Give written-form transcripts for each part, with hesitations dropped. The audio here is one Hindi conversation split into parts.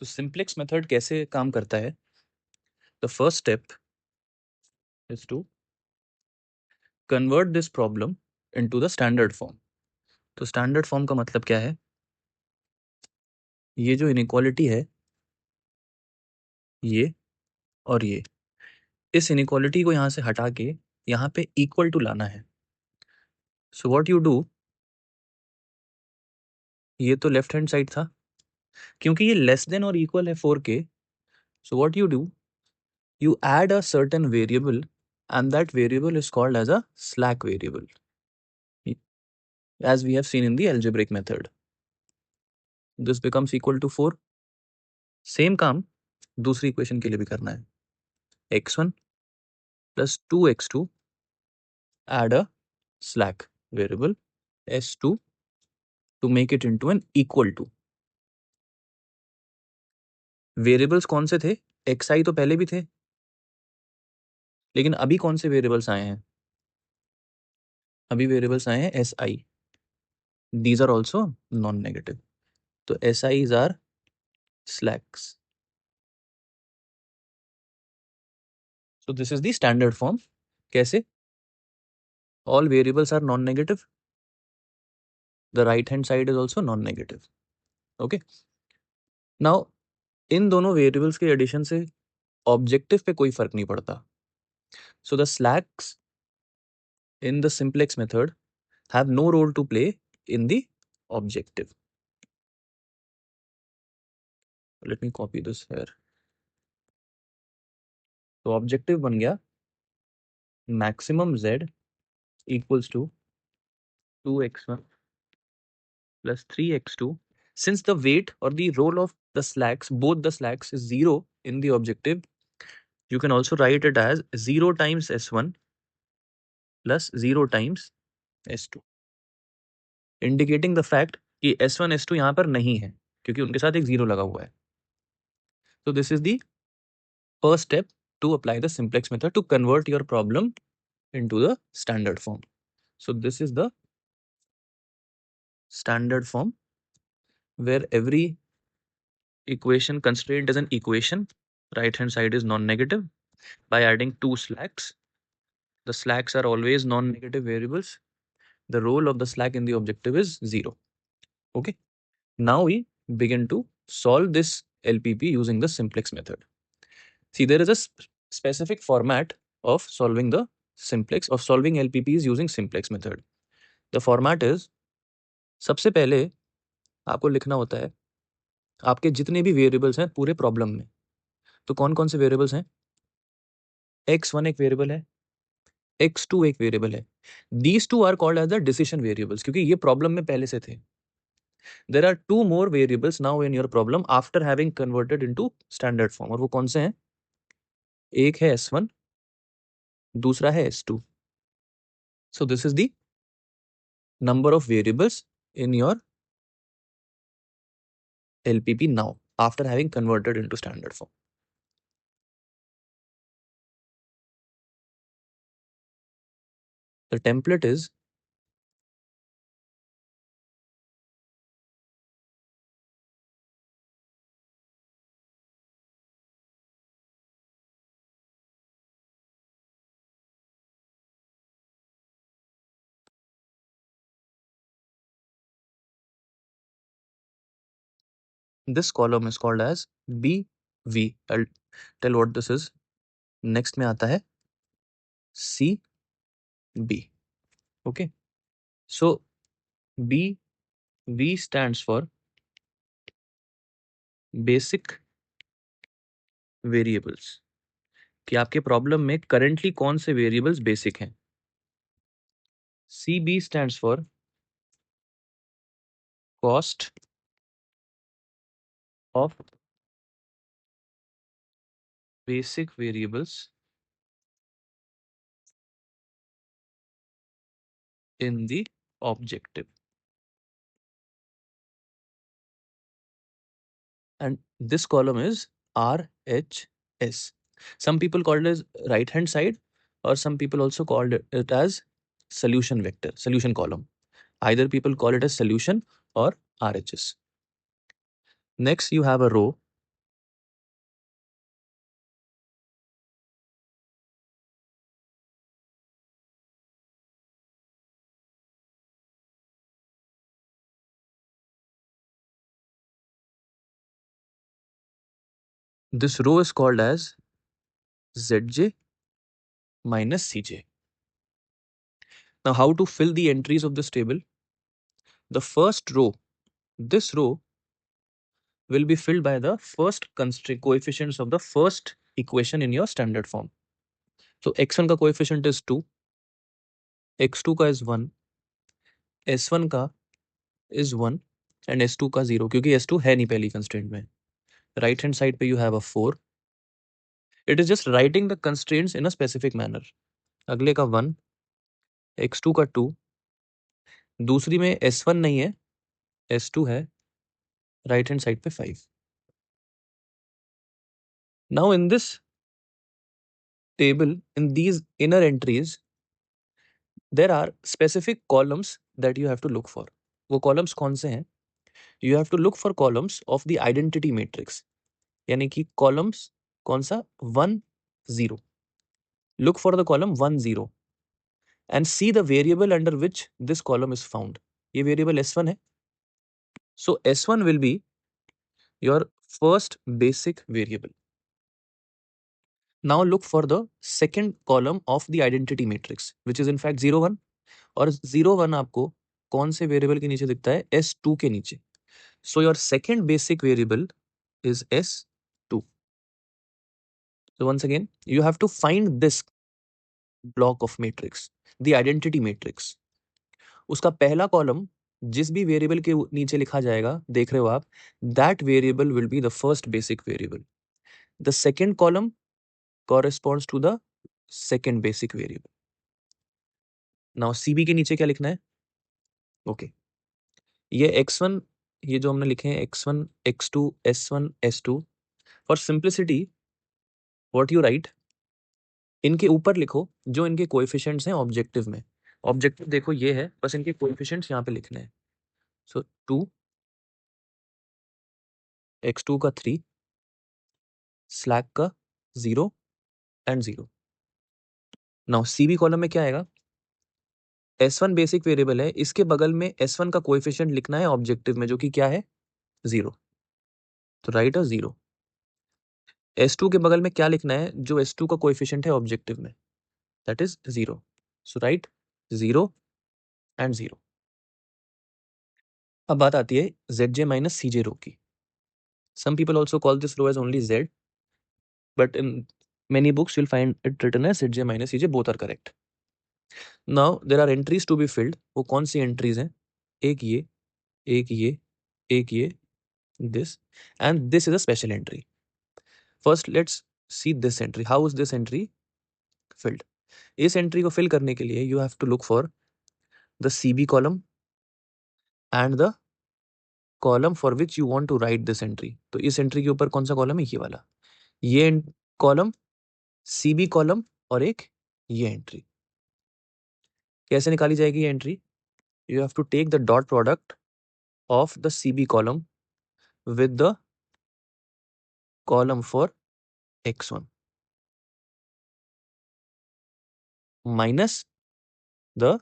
तो सिंप्लेक्स मेथड कैसे काम करता है? The first step is to convert this problem into the standard form. तो स्टैंडर्ड फॉर्म का मतलब क्या है? ये जो इनइक्वालिटी है, ये और ये, इस इनइक्वालिटी को यहाँ से हटा के यहाँ पे इक्वल टू लाना है। सो व्हाट यू डू, ये तो लेफ्ट हैंड साइड था, क्योंकि ये लेस देन और इक्वल है 4k। So what you do, you add a certain variable and that variable is called as a slack variable, as we have seen in the algebraic method. This becomes equal to 4. Same काम दूसरी इक्वेशन के लिए भी करना है। x1 plus 2x2 add a slack variable s2 to make it into an equal to. Variables कौन से थे? xi तो पहले भी थे, लेकिन अभी कौन से वेरिएबल्स आए हैं? अभी वेरिएबल्स आए हैं si. These are also non-negative. तो si's are slacks. So this is the standard form. कैसे? All variables are non-negative. The right hand side is also non-negative. Okay. Now इन दोनों वेरिएबल्स के एडिशन से ऑब्जेक्टिव पे कोई फर्क नहीं पड़ता. So the slacks in the simplex method have no role to play in the objective. Let me copy this here. तो ऑब्जेक्टिव बन गया maximum z equals to 2x1 plus 3x2. Since the weight or the role of the slacks, both the slacks, is 0 in the objective, you can also write it as 0 times s1 plus 0 times s2, indicating the fact कि s1 s2 यहाँ पर नहीं है क्योंकि उनके साथ एक 0 लगा हुआ है. So this is the first step to apply the simplex method to convert your problem into the standard form. So this is the standard form where every equation constraint is an equation, right hand side is non-negative. By adding two slacks, the slacks are always non-negative variables. The role of the slack in the objective is 0. Okay. Now we begin to solve this LPP using the simplex method. See, there is a specific format of solving the simplex, of solving LPPs using simplex method. The format is, सबसे पहले आपको लिखना होता है आपके जितने भी वेरिएबल्स हैं पूरे प्रॉब्लम में. तो कौन कौन से वेरिएबल्स हैं? x1 एक वेरिएबल है, x2 एक वेरिएबल है. These two are called as the decision variables क्योंकि ये प्रॉब्लम में पहले से थे. There are two more variables now in your problem after having converted into standard form. और वो कौन से हैं? एक है s1, दूसरा है s2. So this is the number of variables in your LPP now after having converted into standard form. The template is this column is called as BV. I'll tell what this is. Next में आता है CB. Okay. So BV stands for basic variables. कि आपके प्रॉब्लम में करंटली कौन से वेरिएबल्स बेसिक हैं. CB stands for cost of basic variables in the objective. And this column is RHS. Some people call it as right hand side, or some people also called it as solution vector, solution column. Either people call it as solution or RHS. Next, you have a row This row is called as Zj minus Cj. Now, how to fill the entries of this table? The first row, this row will be filled by the first coefficients of the first equation in your standard form. So x1 का coefficient is 2, x2 का is 1, s1 का is 1 and s2 का 0, क्योंकि s2 है नहीं पहली कंस्ट्रेंट में. राइट हैंड साइड पे you have a 4. It is just writing the constraints in a specific manner. अगले का 1, x2 का 2, दूसरी में s1 नहीं है, s2 है, राइट हैंड साइड पे 5. Now in this table, in these inner entries, there are specific columns that you have to look for. वो columns कौन से हैं? You have to look for columns of the identity matrix. यानी कि columns कौन सा? 1 0. Look for the column 1 0 and see the variable under which this column is found. ये variable s1 है. So s1 will be your first basic variable. Now look for the second column of the identity matrix, which is in fact 0 1. और 0 1 आपको कौन से वेरिएबल के नीचे दिखता है? s2 के नीचे. So your second basic variable is s2. So once again, you have to find this block of matrix, the identity matrix. उसका पहला कॉलम जिस भी वेरिएबल के नीचे लिखा जाएगा, देख रहे हो आप, that variable will be the first basic variable. The second column corresponds to the second basic variable. Now CB के नीचे क्या लिखना है? Okay. ये x1, ये जो हमने लिखे हैं x1, x2, s1, s2. For simplicity, what you write, इनके ऊपर लिखो जो इनके कोएफिशिएंट्स हैं ऑब्जेक्टिव में. ऑब्जेक्टिव देखो ये है, बस इनके कोएफिशिएंट्स यहाँ पे लिखने हैं. सो 2, x2 का 3, स्लैक का 0 एंड 0. नाउ CB कॉलम में क्या आएगा? S1 बेसिक वेरिएबल है, इसके बगल में S1 का कोएफिशिएंट लिखना है ऑब्जेक्टिव में, जो कि क्या है? 0. तो राइट अ 0. S2 के बगल में क्या लिखना है जो S2 का कोएफिशिएंट है ऑब्जेक्टिव में? That is 0. So right 0 and 0. अब बात आती है Zj minus Cj रो की. Some people also call this row as only Z, but in many books you'll find it written as Zj minus Cj, both are correct. Now there are entries to be filled. वो कौन सी entries हैं? एक ये, एक ये, एक ये, this, and this is a special entry. First let's see this entry. How is this entry filled? इस entry को fill करने के लिए you have to look for the CB column and the column for which you want to write this entry. तो इस entry के ऊपर कौन सा column है? ये वाला. ये column, CB column और एक ये entry. कैसे निकाली जाएगी ये entry? You have to take the dot product of the CB column with the column for x1 minus the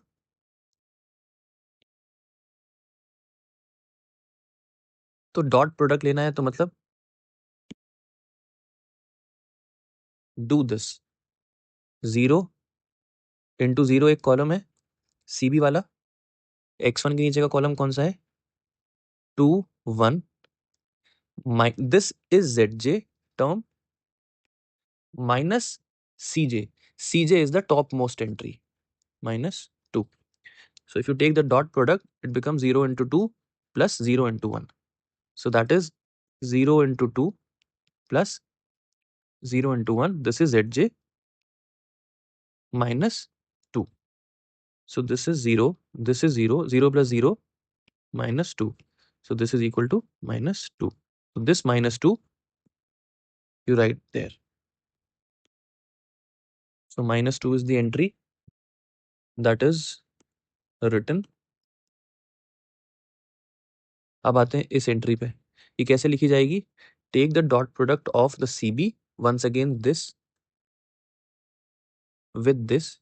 तो डॉट प्रोडक्ट लेना है तो मतलब डू दिस. 0 इंटू 0 एक कॉलम है CB वाला. x1 के नीचे का कॉलम कौन सा है? 2 1. This is Zj term minus Cj. Cj is the topmost entry minus 2. So if you take the dot product, it becomes 0 into 2 plus 0 into 1. So that is 0 into 2 plus 0 into 1. This is Zj minus 2. So this is 0, this is 0, 0 plus 0 minus 2. So this is equal to minus 2. So this minus 2 you write there. So minus 2 is the entry that is written. अब आते हैं इस एंट्री पे. ये कैसे लिखी जाएगी? Take the dot product of the CB, once again this with this.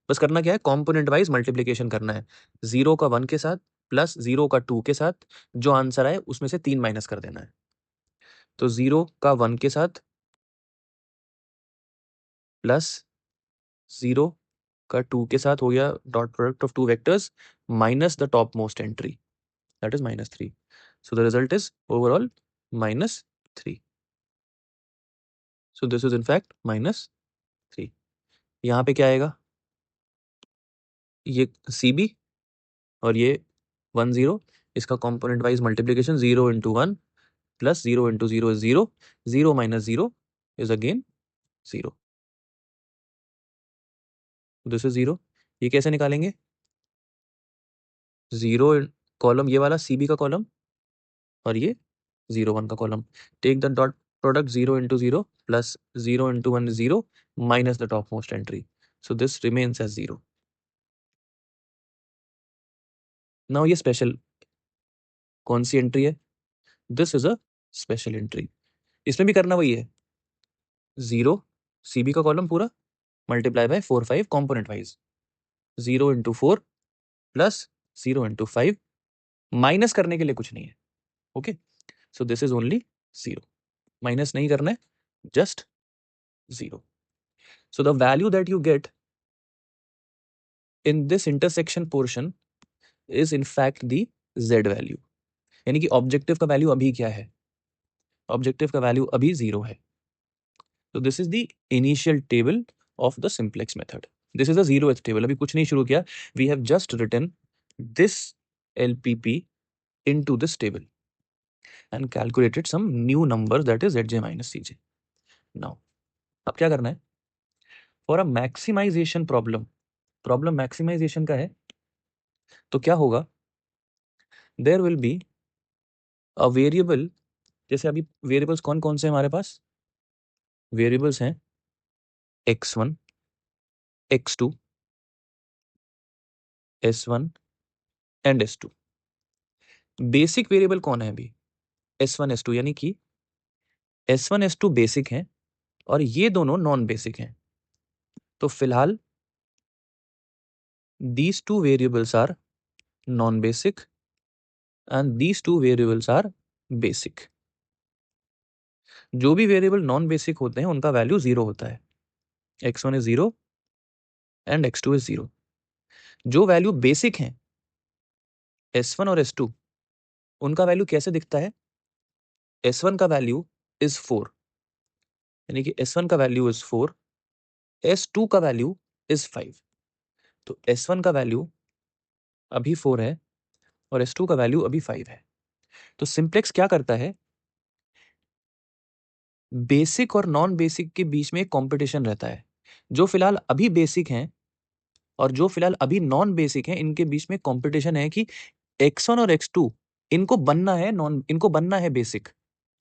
बस करना क्या है? कॉम्पोनेंट वाइज मल्टीप्लीकेशन करना है. 0 का 1 के साथ प्लस 0 का 2 के साथ. जो आंसर आए उसमें से 3 माइनस कर देना है. तो 0 का 1 के साथ प्लस 0 का 2 के साथ हो गया dot product of two vectors minus the top most entry, that is -3. So the result is overall -3. So this is in fact -3. यहाँ पे क्या आएगा, ये CB और ये 1 0, इसका component wise multiplication 0 into 1 plus 0 into 0 is 0, 0 minus 0 is again 0. This is 0. ये कैसे निकालेंगे, 0 कॉलम ये वाला CB का कॉलम और ये 0 1 का column. Take the dot product 0 into 0 plus 0 into 1 is 0 minus the topmost entry. So this remains as 0. Now ये स्पेशल कौन सी एंट्री है, this is a special entry. इसमें भी करना वही है, 0 CB का कॉलम पूरा multiply by 4 5 component wise, 0 into 4 plus 0 into 5, minus करने के लिए कुछ नहीं है. Okay, so this is only 0, minus नहीं करना है, just 0. So the value that you get in this intersection portion is in fact the z value. यानी कि ऑब्जेक्टिव का वैल्यू अभी क्या है, ऑब्जेक्टिव का वैल्यू अभी 0 है. तो this is the initial table of the simplex method. This is the 0th table. अभी कुछ नहीं शुरू किया, we have just written this LPP into this table and calculated some new number that is Zj minus Cj. Now अब क्या करना है, for a maximization problem, problem maximization का है, तो क्या होगा, there will be a variable. जैसे अभी वेरिएबल्स कौन कौन से हैं हमारे पास, वेरिएबल्स हैं x1 x2 s1 and s2. Basic variable कौन है अभी, s1 s2, यानी कि s1 s2 बेसिक हैं और ये दोनों नॉन बेसिक हैं. तो फिलहाल these two variables are non-basic and these two variables are basic. जो भी वेरिएबल नॉन बेसिक होते हैं उनका वैल्यू 0 होता है, x1 is 0 and x2 is 0. जो वैल्यू बेसिक हैं s1 और s2, उनका वैल्यू कैसे दिखता है, s1 का वैल्यू इज 4, यानी कि s1 का वैल्यू इज 4, s2 का वैल्यू इज 5. तो s1 का वैल्यू अभी 4 है और s2 का वैल्यू अभी 5 है. तो सिंप्लेक्स क्या करता है, बेसिक और नॉन बेसिक के बीच में एक कॉम्पिटिशन रहता है. जो फिलहाल अभी बेसिक हैं और जो फिलहाल अभी नॉन बेसिक हैं, इनके बीच में कंपटीशन है कि x1 और x2 इनको बनना है नॉन, इनको बनना है बेसिक,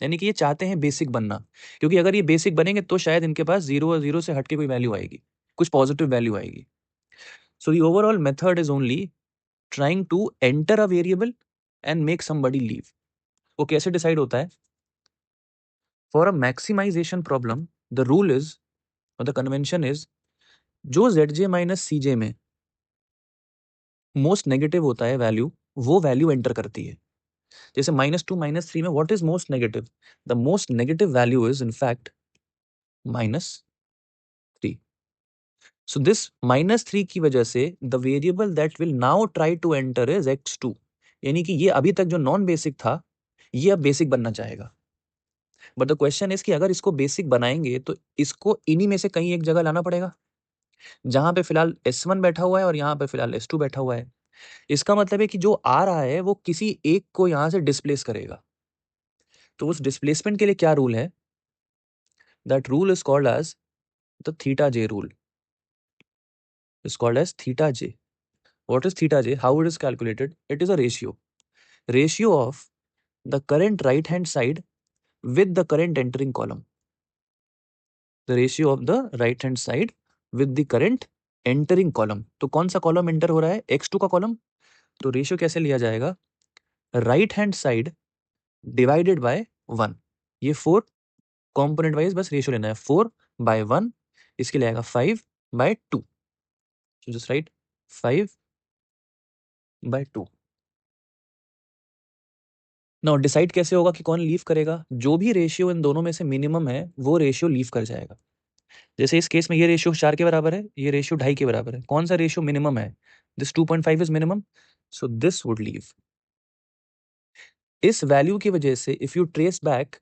यानी कि ये चाहते हैं बेसिक बनना, क्योंकि अगर ये बेसिक बनेंगे तो शायद इनके पास 0 और 0 से हटके कोई वैल्यू आएगी, कुछ पॉजिटिव वैल्यू आएगी. So the overall method is only trying to enter a variable and make somebody leave. वो कैसे डिसाइड होता है, for a maximization problem the rule is और द कन्वेंशन इज, जो Zj माइनस Cj में मोस्ट नेगेटिव होता है वैल्यू, वो वैल्यू एंटर करती है. जैसे -2 -3 में what is most negative, the most negative value is in fact -3. So this -3 की वजह से the variable that will now try to enter is x2, यानी कि ये अभी तक जो नॉन बेसिक था ये अब बेसिक बनना चाहेगा. बट द क्वेश्चन इज कि अगर इसको बेसिक बनाएंगे तो इसको इन्हीं में से कहीं एक जगह लाना पड़ेगा, जहां पे फिलहाल s1 बैठा हुआ है और यहाँ पे फिलहाल s2 बैठा हुआ है. इसका मतलब है कि जो आ रहा है वो किसी एक को यहां से डिस्प्लेस करेगा. तो उस डिस्प्लेसमेंट के लिए क्या रूल है, that rule is called as the theta j rule, is called as theta j. What is theta j, how it is calculated, it is a ratio of the current right hand side with the current entering column, the ratio of the right hand side with the current entering column. तो कौन सा कॉलम एंटर हो रहा है, x2 का कॉलम. तो रेशियो कैसे लिया जाएगा, right hand side divided by 1. ये 4 कॉम्पोनेंट वाइज बस रेशियो लेना है, 4/1, इसके लिए आएगा 5/2. So just write 5/2. Now decide कैसे होगा कि कौन लीव करेगा, जो भी रेशियो इन दोनों में से मिनिमम है वो रेशियो लीव कर जाएगा. जैसे इस केस में ये रेशियो 4 के बराबर है, ये रेशियो 2.5 के बराबर है, कौन सा रेशियो मिनिमम है? This 2.5 is minimum, so this would leave. इस वैल्यू की वजह से इफ यू ट्रेस बैक,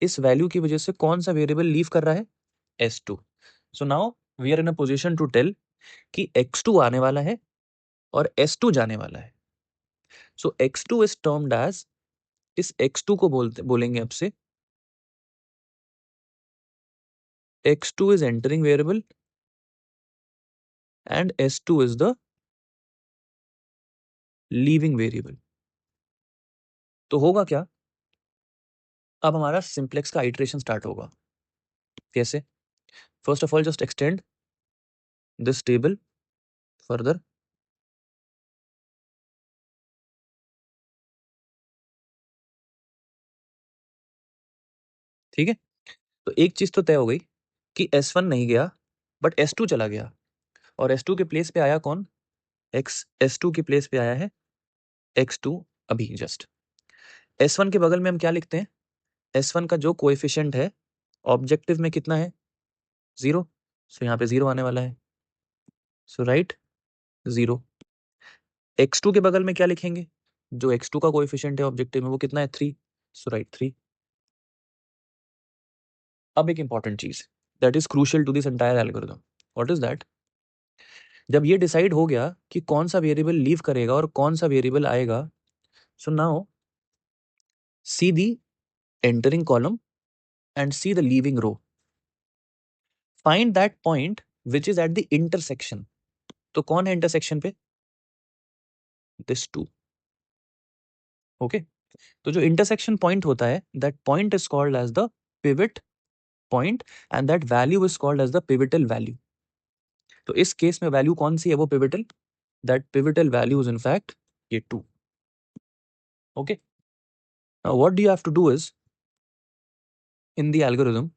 इस वैल्यू की वजह से कौन सा वेरिएबल लीव कर रहा है? S2। So now we are in a position to tell कि X2 आने वाला है और S2 जाने वाला है। सो X2 इज टर्म्ड एज, इस X2 को बोलेंगे अब से X2 is entering variable and S2 is the leaving variable। तो होगा क्या? अब हमारा सिंप्लेक्स का आइट्रेशन स्टार्ट होगा। कैसे? First of all just extend this table further. ठीक है, तो एक चीज तो तय हो गई कि S1 नहीं गया बट S2 चला गया, और S2 के प्लेस पे आया कौन? S2 के प्लेस पे आया है X2 अभी जस्ट। S1 के बगल में हम क्या लिखते हैं? S1 का जो कोएफिशिएंट है ऑब्जेक्टिव में कितना है? 0। सो यहाँ पे 0 आने वाला है, सो राइट 0। X2 के बगल में क्या लिखेंगे? जो X2 का कोएफिशिएंट है ऑब्जेक्टिव में वो कितना है? 3। So right 3। अब एक इंपॉर्टेंट चीज that is crucial to this entire algorithm, what is that? जब ये डिसाइड हो गया कि कौन सा वेरिएबल लीव करेगा और कौन सा वेरिएबल आएगा, so now see the entering column and see the leaving row, find that point which is at the intersection. तो कौन है इंटरसेक्शन पे? This to. ओके, तो जो इंटरसेक्शन पॉइंट होता है that point is called as the pivot point and that value is called as the pivotal value. तो इस केस में वैल्यू कौन सी है? वो pivotal, that pivotal value is in fact ये 2। Okay, now what do you have to do is in the algorithm,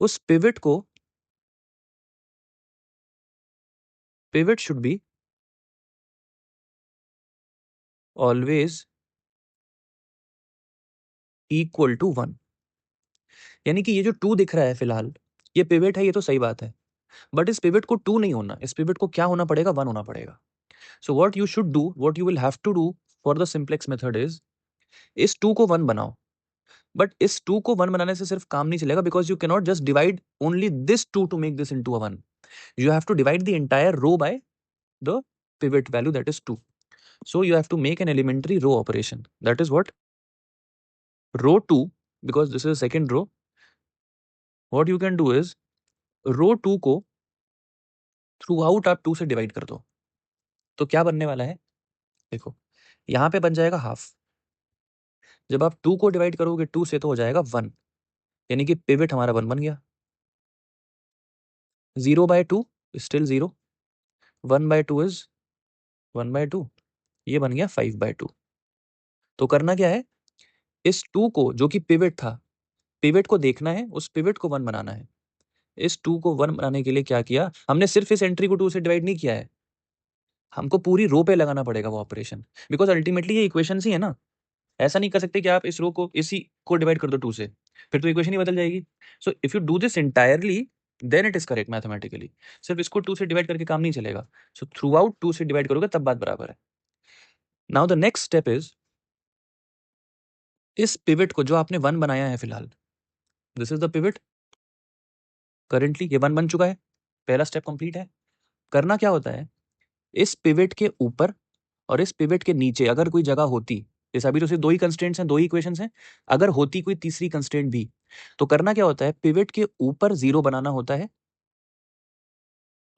उस पिवट को, pivot should be always equal to 1। यानी कि ये जो 2 दिख रहा है फिलहाल, ये पिवट है, ये तो सही बात है, बट इस पिवट को 2 नहीं होना, इस पिवट को क्या होना पड़ेगा? 1 होना पड़ेगा। So what you should do, what you will have to do for the simplex method is, इस 2 को 1 बनाओ। बट इस 2 को 1 बनाने से सिर्फ काम नहीं चलेगा, because you cannot just divide only this 2 to make this into a 1। You have to divide the entire row by the pivot value, that is 2. So you have to make an elementary row operation, that is what? Row 2, because this is second row, what you can do is row 2 को थ्रू आउट आप 2 से डिवाइड कर दो। तो क्या बनने वाला है? देखो, यहां पे बन जाएगा हाफ। जब आप 2 को डिवाइड करोगे 2 से तो हो जाएगा 1, यानी कि पिवट हमारा 1 बन गया। 0/2 स्टिल 0, 1/2 इज 1/2, ये बन गया 5/2। तो करना क्या है? इस 2 को, जो कि पिवट था, पिवट को देखना है, उस पिवट को 1 बनाना है। इस 2 को 1 बनाने के लिए क्या किया हमने? सिर्फ इस एंट्री को 2 से डिवाइड नहीं किया है, हमको पूरी रो पे लगाना पड़ेगा वो ऑपरेशन, बिकॉज अल्टीमेटली ये इक्वेशन ही है ना। ऐसा नहीं कर सकते कि आप इस रो को, इसी को डिवाइड कर दो 2 से, फिर तो इक्वेशन ही बदल जाएगी। So if you do this entirely then it is correct mathematically. सिर्फ इसको 2 से डिवाइड करके काम नहीं चलेगा, सो थ्रू आउट 2 से डिवाइड करोगे तब बात बराबर है। Now the next step is, इस पिवट को जो आपने 1 बनाया है फिलहाल, this is the pivot, currently ये 1 बन चुका है, पहला स्टेप कंप्लीट है। करना क्या होता है? इस पिवट के ऊपर और इस पिवट के नीचे अगर कोई जगह होती, जैसे अभी तो सिर्फ 2 ही कंस्ट्रेंट्स हैं, 2 ही इक्वेशंस हैं, अगर होती कोई तीसरी कंस्ट्रेंट भी, तो करना क्या होता है? पिवट के ऊपर 0 बनाना होता है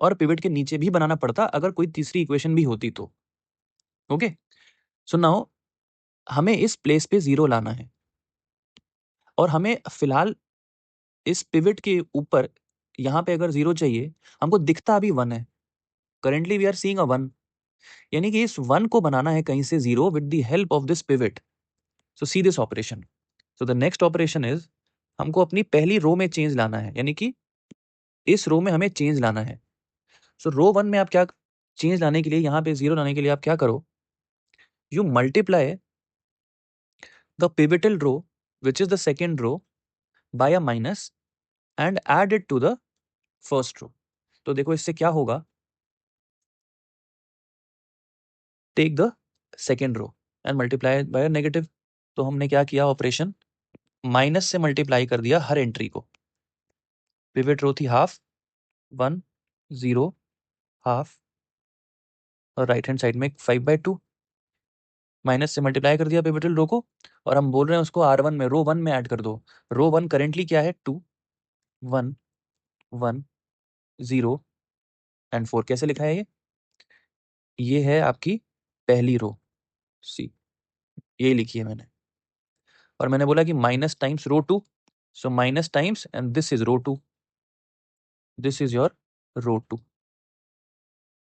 और पिवट के नीचे भी बनाना पड़ता अगर कोई तीसरी इक्वेशन भी होती तो। ओके, सो नाउ हमें इस प्लेस पे 0 लाना है और हमें फिलहाल इस पिवट के ऊपर यहां पे अगर 0 चाहिए, हमको दिखता अभी 1 है, currently we are seeing a 1, यानी कि इस 1 को बनाना है कहीं से 0 with the help of this pivot. So see this operation. So the next operation is, हमको अपनी पहली रो में चेंज लाना है, यानी कि इस रो में हमें चेंज लाना है। सो रो 1 में आप क्या, चेंज लाने के लिए, यहां पे 0 लाने के लिए आप क्या करो? You multiply the pivotal row which is the second row by a minus, and add it to the first row. तो देखो इससे क्या होगा, take the second row and multiply by negative. तो हमने क्या किया, ऑपरेशन माइनस से मल्टीप्लाई कर दिया हर एंट्री को। पिवट रो थी हाफ, 1 0 हाफ, और राइट हैंड साइड में 5/2, माइनस से मल्टीप्लाई कर दिया पिवटल रो को, और हम बोल रहे हैं उसको R1 में, रो 1 में ऐड कर दो। रो 1 करेंटली क्या है, 2 1 1 0 एंड 4। कैसे लिखा है ये है आपकी पहली रो सी, ये लिखी है मैंने। और मैंने बोला कि minus times row 2, so minus times and this is row 2, this is your row 2।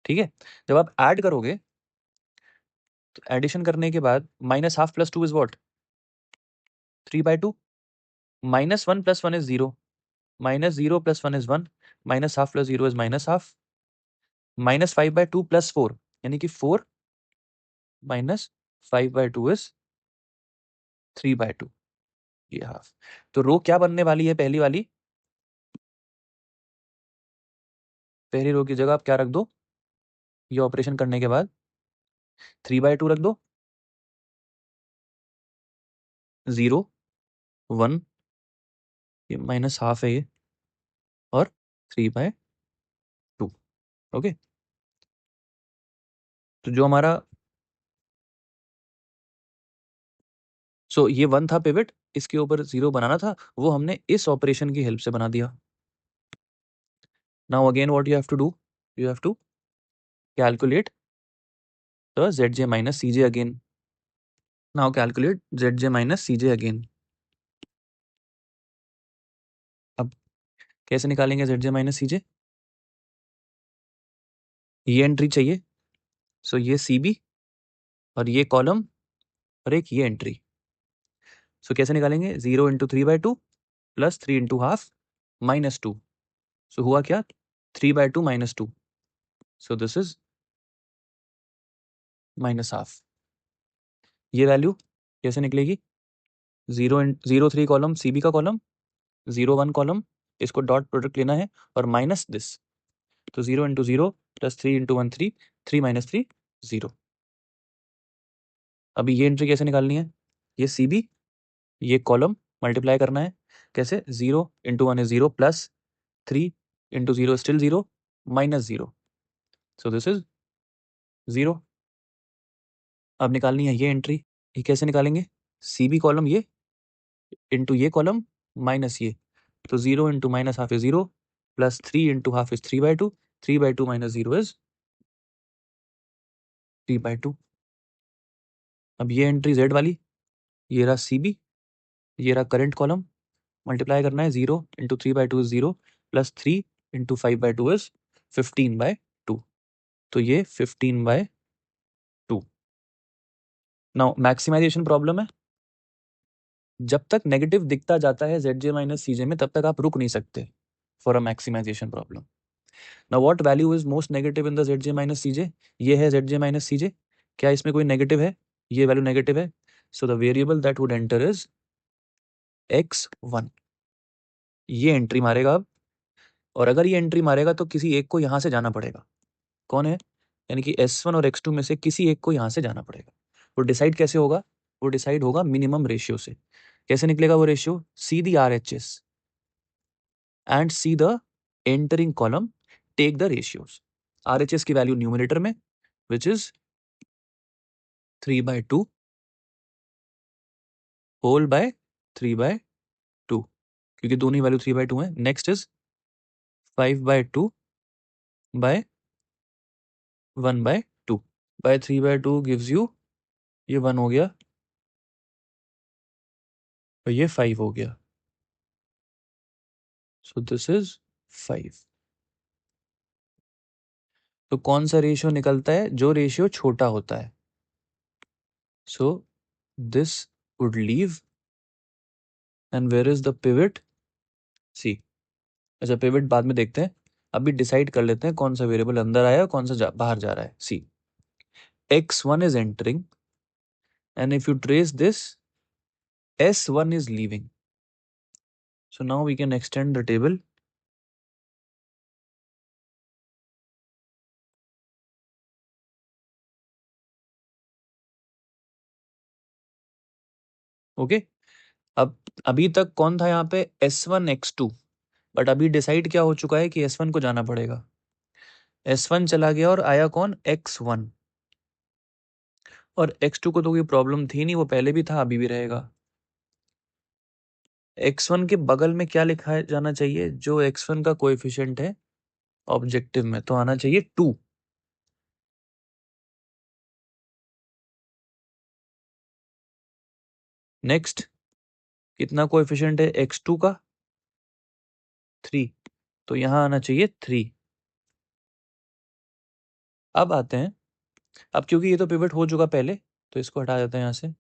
ठीक है, जब आप ऐड करोगे तो एडिशन करने के बाद minus half plus 2 is what, 3/2, -1 + 1 is 0, -0 + 1 is 1, minus half plus 0 is minus half, -5/2 + 4 यानी कि 4 माइनस 5/2 इज 3/2, ये हाफ। तो रो क्या बनने वाली है, पहली वाली, पहली रो की जगह आप क्या रख दो, ये ऑपरेशन करने के बाद 3/2 रख दो, 0 1, ये माइनस हाफ है ये, और 3/2। ओके, तो जो हमारा, सो ये 1 था पिवट, इसके ऊपर 0 बनाना था, वो हमने इस ऑपरेशन की हेल्प से बना दिया। Now again what you have to do, you have to calculate the zj minus cj again. Now calculate zj minus cj again. अब कैसे निकालेंगे zj minus cj, ये एंट्री चाहिए, सो ये cb और ये कॉलम और एक ये एंट्री। सो कैसे निकालेंगे, 0 × 3/2 + 3 × हाफ -2। सो हुआ क्या, 3/2 -2, so this is minus half. ये वैल्यू कैसे निकलेगी, 0 3 कॉलम cb का कॉलम, 0 1 कॉलम, इसको डॉट प्रोडक्ट लेना है, और माइनस दिस, तो 0 × 0 + 3 × 1 3, 3 - 3 0। अभी ये एंट्री कैसे निकालनी है, ये cb, ये कॉलम मल्टीप्लाई करना है, कैसे, 0 × 1 is 0 + 3 × 0 still 0 -0, so this is 0। अब निकालनी है ये एंट्री, ये कैसे निकालेंगे, cb कॉलम ये इंटू ये कॉलम माइनस ये, तो 0 × -half is 0 + 3 × half is 3/2, 3/2 - 0 is 3/2। अब ये एंट्री z वाली, ये रहा cb, ये रहा करंट कॉलम, मल्टीप्लाई करना है, 0 × 3/2 इज 0 + 3 × 5/2 इज 15/2, तो ये 15/2। नाउ मैक्सिमाइजेशन प्रॉब्लम है, जब तक नेगेटिव दिखता जाता है zj minus cj में, तब तक आप रुक नहीं सकते for a maximization problem. Now what value is most negative in the zj minus cj, ये है zj minus cj, क्या इसमें कोई नेगेटिव है, ये वैल्यू नेगेटिव है, so the variable that would enter is x1। ये एंट्री मारेगा अब, और अगर ये एंट्री मारेगा तो किसी एक को यहां से जाना पड़ेगा, कौन है, यानी कि s1 और x2 में से किसी एक को यहां से जाना पड़ेगा। वो डिसाइड कैसे होगा, वो डिसाइड होगा मिनिमम रेशियो से। कैसे निकलेगा वो ratio, see the RHS and see the entering column, take the ratios। RHS की वैल्यू न्यूमरेटर में, which is 3/2 whole by 3/2, क्योंकि दोनों ही वैल्यू 3/2 है। Next is 5/2 by 1/2 by 3/2 gives you, ये 1 हो गया और ये 5 हो गया, सो दिस इज 5। तो कौन सा रेशियो निकलता है, जो रेशियो छोटा होता है, so this would leave, and where is the pivot, C. अच्छा, पिवट बाद में देखते हैं, अभी डिसाइड कर लेते हैं कौन सा वेरिएबल अंदर आया और कौन सा बाहर जा रहा है। सी, x1 is entering and if you trace this, s1 is leaving, So now we can extend the table. Okay, अब अभी तक कौन था यहाँ पे, S1 X2, बट अभी डिसाइड क्या हो चुका है कि S1 को जाना पड़ेगा। S1 चला गया और आया कौन, X1, और X2 को तो कोई प्रॉब्लम थी नहीं, वो पहले भी था अभी भी रहेगा। X1 के बगल में क्या लिखा जाना चाहिए, जो X1 का कोएफिशिएंट है ऑब्जेक्टिव में, तो आना चाहिए 2। नेक्स्ट, कितना कोएफिशिएंट है X2 का, 3, तो यहां आना चाहिए 3। अब आते हैं, अब क्योंकि ये तो पिवट हो चुका पहले, तो इसको हटा देते हैं यहाँ से।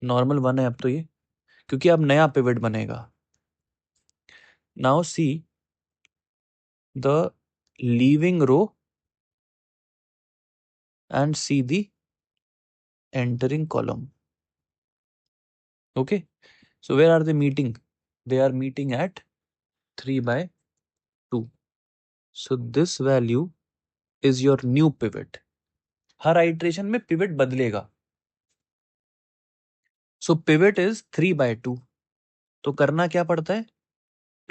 नॉर्मल 1 है अब तो ये, क्योंकि अब नया पिवट बनेगा। Now see the leaving row and see the entering column. Okay, so where are they meeting? They are meeting at 3 by 2. So this value is your new pivot. Her iteration में पिवट बदलेगा। So pivot is 3 by 2. तो करना क्या पड़ता है,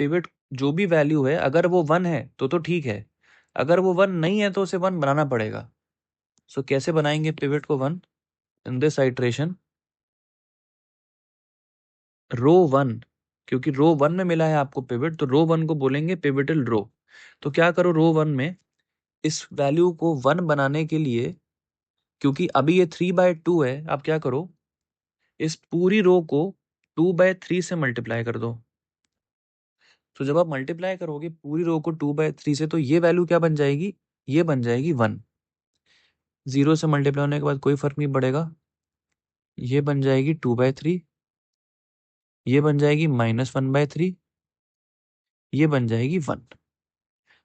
पिवट जो भी वैल्यू है अगर वो 1 है तो ठीक है, अगर वो 1 नहीं है तो उसे 1 बनाना पड़ेगा। सो कैसे बनाएंगे पिवट को 1, इन दिस आइट्रेशन रो 1, क्योंकि रो 1 में मिला है आपको पिवट, तो रो 1 को बोलेंगे पिवटल रो। तो क्या करो, रो 1 में इस वैल्यू को 1 बनाने के लिए, क्योंकि अभी ये 3 बाय 2 है, आप क्या करो, इस पूरी रो को 2 बाय 3 से मल्टीप्लाई कर दो। तो जब आप मल्टीप्लाई करोगे पूरी रो को 2 बाय 3 से, तो ये वैल्यू क्या बन जाएगी, ये बन जाएगी 1। 0 से मल्टीप्लाई होने के बाद कोई फर्क नहीं पड़ेगा, ये बन जाएगी 2 बाय 3, ये बन जाएगी -1/3, ये बन जाएगी 1।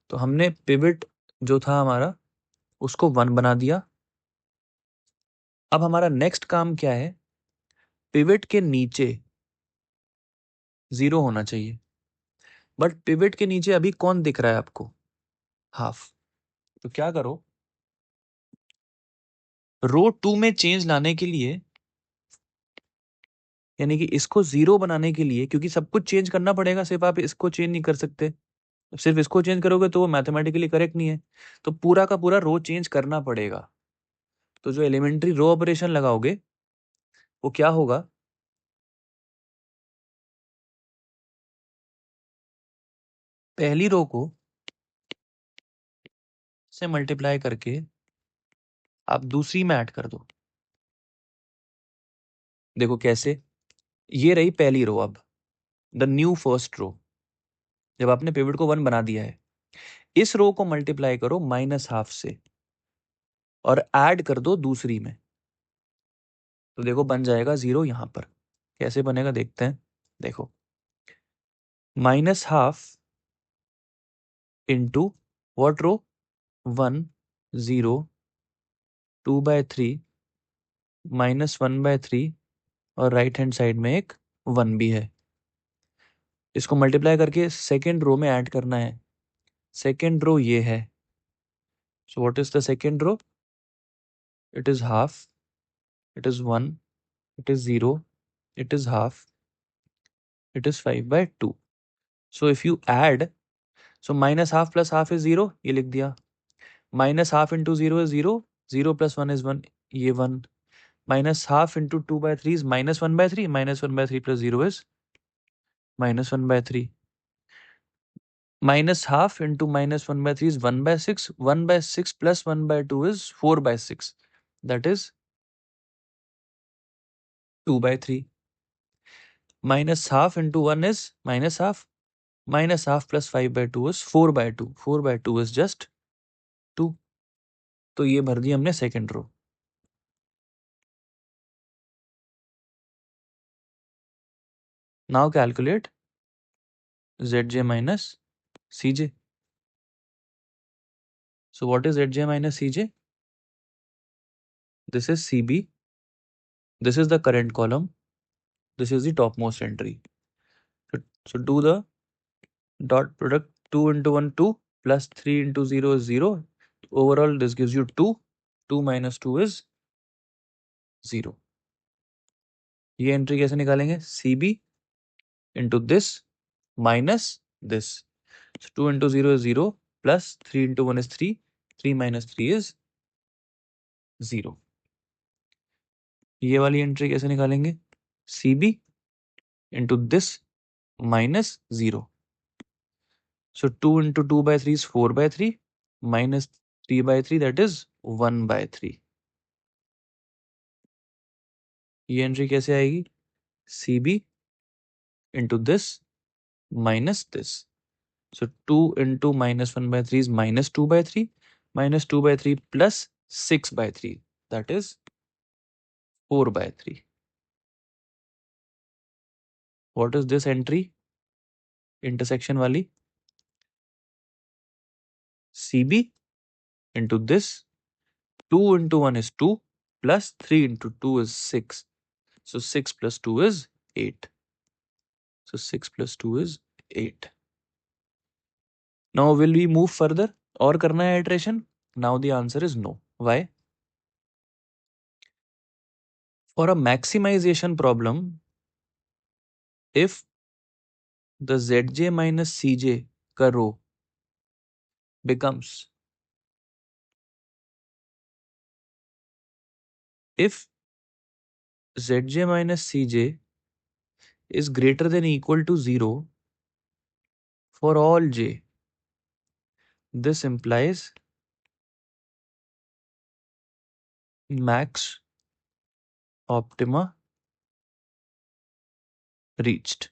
तो हमने पिवट जो था हमारा उसको 1 बना दिया। अब हमारा नेक्स्ट काम क्या है, पिवट के नीचे 0 होना चाहिए, बट पिवट के नीचे अभी कौन दिख रहा है आपको, हाफ। तो क्या करो, रो 2 में चेंज लाने के लिए, यानी कि इसको 0 बनाने के लिए, क्योंकि सब कुछ चेंज करना पड़ेगा, सिर्फ आप इसको चेंज नहीं कर सकते, सिर्फ इसको चेंज करोगे तो वो मैथमेटिकली करेक्ट नहीं है, तो पूरा का पूरा रो चेंज करना पड़ेगा। तो जो एलिमेंट्री रो ऑपरेशन लगाओगे वो क्या होगा, पहली रो को से मल्टीप्लाई करके आप दूसरी में ऐड कर दो। देखो कैसे, ये रही पहली रो, अब द न्यू फर्स्ट रो, जब आपने पिवट को 1 बना दिया है, इस रो को मल्टीप्लाई करो -1/2 से और ऐड कर दो दूसरी में, तो देखो बन जाएगा 0 यहां पर। कैसे बनेगा देखते हैं, देखो -1/2 इंटू वॉट रो, 1 0 2/3 -1/3, और राइट हैंड साइड में एक 1 भी है। इसको मल्टीप्लाई करके सेकेंड रो में ऐड करना है, सेकेंड रो ये है। So what is the second row, it is half, it is 1, it is 0, it is half, it is 5/2. So if you add, so -1/2 plus half is 0, ये लिख दिया, -1/2 into 0 is 0, 0 plus 1 is 1, ये 1, -1/2 into 2/3 is -1/3, -1/3 plus 0 is -1/3, -1/2 into -1/3 is 1/6, 1/6 plus 1/2 is 4/6, that is 2/3, -1/2 into 1 is -1/2, -1/2 plus 5/2 is 4/2, 4/2 is just 2। तो ये भर दी हमने second row. Now calculate Zj minus Cj. So what is Zj minus Cj? This is Cb, this is the current column, this is the topmost entry. So do the dot product 2 into 1 2 plus 3 into 0 is 0. Overall this gives you 2. 2 minus 2 is 0. ये एंट्री कैसे निकालेंगे? CB into this minus this. So 2 into 0 is 0 plus 3 into 1 is 3. 3 minus 3 is 0. ये वाली एंट्री कैसे निकालेंगे? CB into this minus 0. So 2 into 2 by 3 is 4 by 3 minus 3 by 3, that is 1 by 3. ये एंट्री कैसे आएगी? CB into this minus this. So 2 into minus 1 by 3 is minus 2 by 3 minus 2 by 3 plus 6 by 3, that is 4 by 3. What is this entry? Intersection wali? CB into this 2 into 1 is 2 plus 3 into 2 is 6. So 6 plus 2 is 8. So 6 plus 2 is 8. Now will we move further or karna hai iteration? Now the answer is no. Why? For a maximization problem, if the Zj minus Cj ka row becomes, if Zj minus Cj is greater than equal to 0 for all j, this implies max optima reached.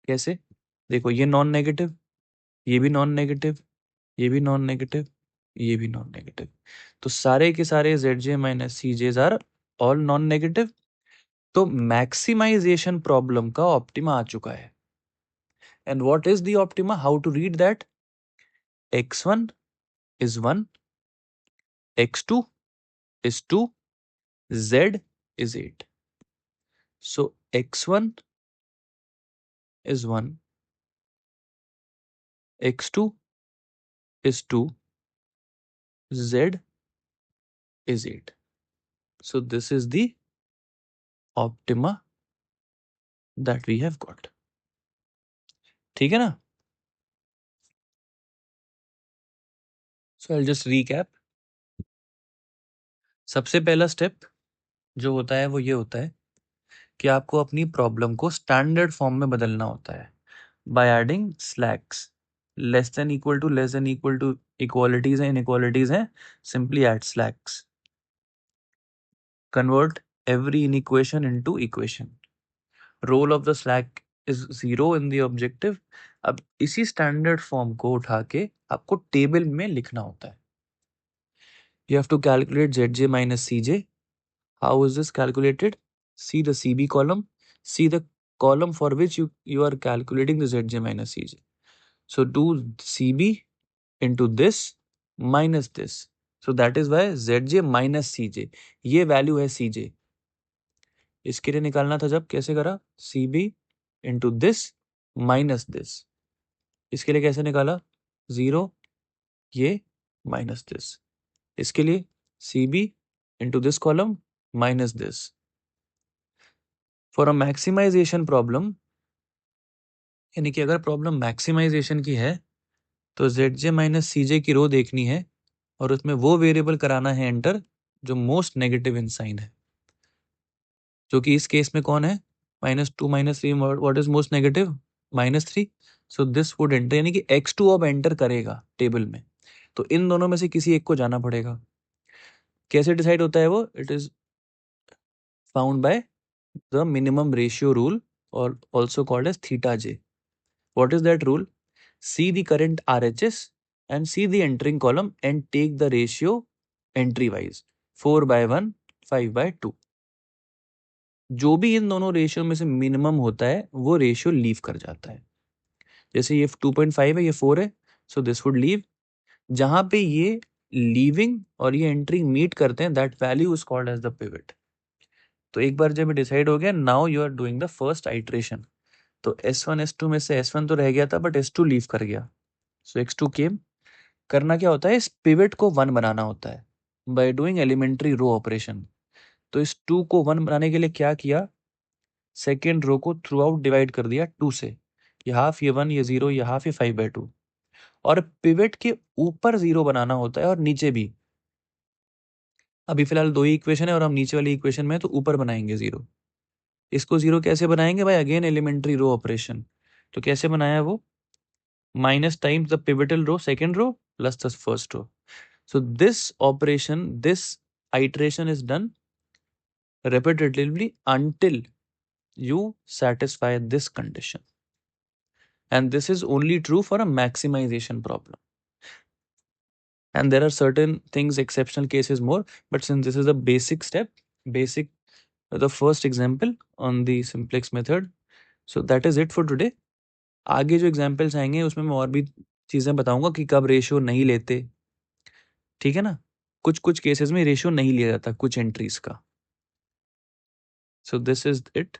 कैसे? देखो ये नॉन नेगेटिव, ये भी नॉन नेगेटिव, ये भी नॉन नेगेटिव, ये भी नॉन नेगेटिव, तो सारे के सारे Zj minus Cj's are all non negative. तो मैक्सिमाइजेशन प्रॉब्लम का ऑप्टिमा आ चुका है. And what is the optima? How to read that? x1 is 1, x2 is 2, z is 8. So x1 is 1, x2 is 2, z is 8. So this is the optima that we have got. ठीक है ना? So I'll just recap. सबसे पहला स्टेप जो होता है वो ये होता है कि आपको अपनी प्रॉब्लम को स्टैंडर्ड फॉर्म में बदलना होता है by adding slacks. Less than equal to equalities हैं, इनइक्वालिटीज हैं, simply add slacks. Convert every inequation into equation. Role of the slack is 0 in the objective. अब इसी स्टैंडर्ड फॉर्म को उठा के आपको टेबल में लिखना होता है. You have to calculate Zj minus Cj. How is this calculated? See the CB column. See the column for which you are calculating the Zj minus Cj. So do CB into this minus this. So that is why Zj minus Cj. ये वैल्यू है Cj. इसके लिए निकालना था जब कैसे करा? CB into this minus this. इसके लिए कैसे निकाला? 0 ये minus this. इसके लिए CB into this column minus this. For a maximization problem, यानी कि अगर प्रॉब्लम मैक्सिमाइजेशन की है तो Zj माइनस Cj की रो देखनी है और उसमें वो वेरिएबल कराना है एंटर जो मोस्ट नेगेटिव इन साइन है, जो कि इस केस में कौन है? -2 -3. What is most negative? -3. So this would enter, यानी कि x2 अब एंटर करेगा टेबल में, तो इन दोनों में से किसी एक को जाना पड़ेगा. कैसे डिसाइड होता है वो? It is found by the minimum ratio rule, or also called as theta j. What is that rule? See the current RHS and see the entering column and take the ratio entry wise 4/1 5/2. जो भी इन दोनों रेशियो में से मिनिमम होता है वो रेशियो लीव कर जाता है. जैसे ये 2.5 है, ये 4 है, सो दिस वुड लीव. जहां पे ये लीविंग और ये एंट्री मीट करते हैं, that value is called as the pivot. तो एक बार जब डिसाइड हो गया, now you are doing the first iteration. तो S1 S2 में से S1 तो रह गया था बट S2 लीव कर गया, सो X2 केम। करना क्या होता है, इस पिवट को 1 बनाना होता है by doing elementary row operation. तो इस 2 को 1 बनाने के लिए क्या किया, सेकेंड रो को थ्रू आउट डिवाइड कर दिया 2 से, ये हाफ, ये 1, ये 0, ये हाफ, ये 5/2। और पिवट के ऊपर 0 बनाना होता है और नीचे भी। अभी फिलहाल 2 ही इक्वेशन है और हम नीचे वाली इक्वेशन में तो ऊपर बनाएंगे 0। इसको 0 कैसे बनाएंगे भाई, अगेन एलिमेंट्री रो ऑपरेशन। तो कैसे बनाया वो, minus times the pivotal row second row plus the first row. So this operation, this iteration is done repetitively until you satisfy this condition. And this is only true for a maximization problem. And there are certain things, exceptional cases more, but since this is a basic step, basic, the first example on the simplex method. So that is it for today. आगे जो एग्जाम्पल्स आएंगे उसमें मैं और भी चीजें बताऊंगा कि कब रेशियो नहीं लेते, ठीक है ना। कुछ कुछ केसेस में रेशियो नहीं लिया जाता कुछ एंट्रीज का। So this is it.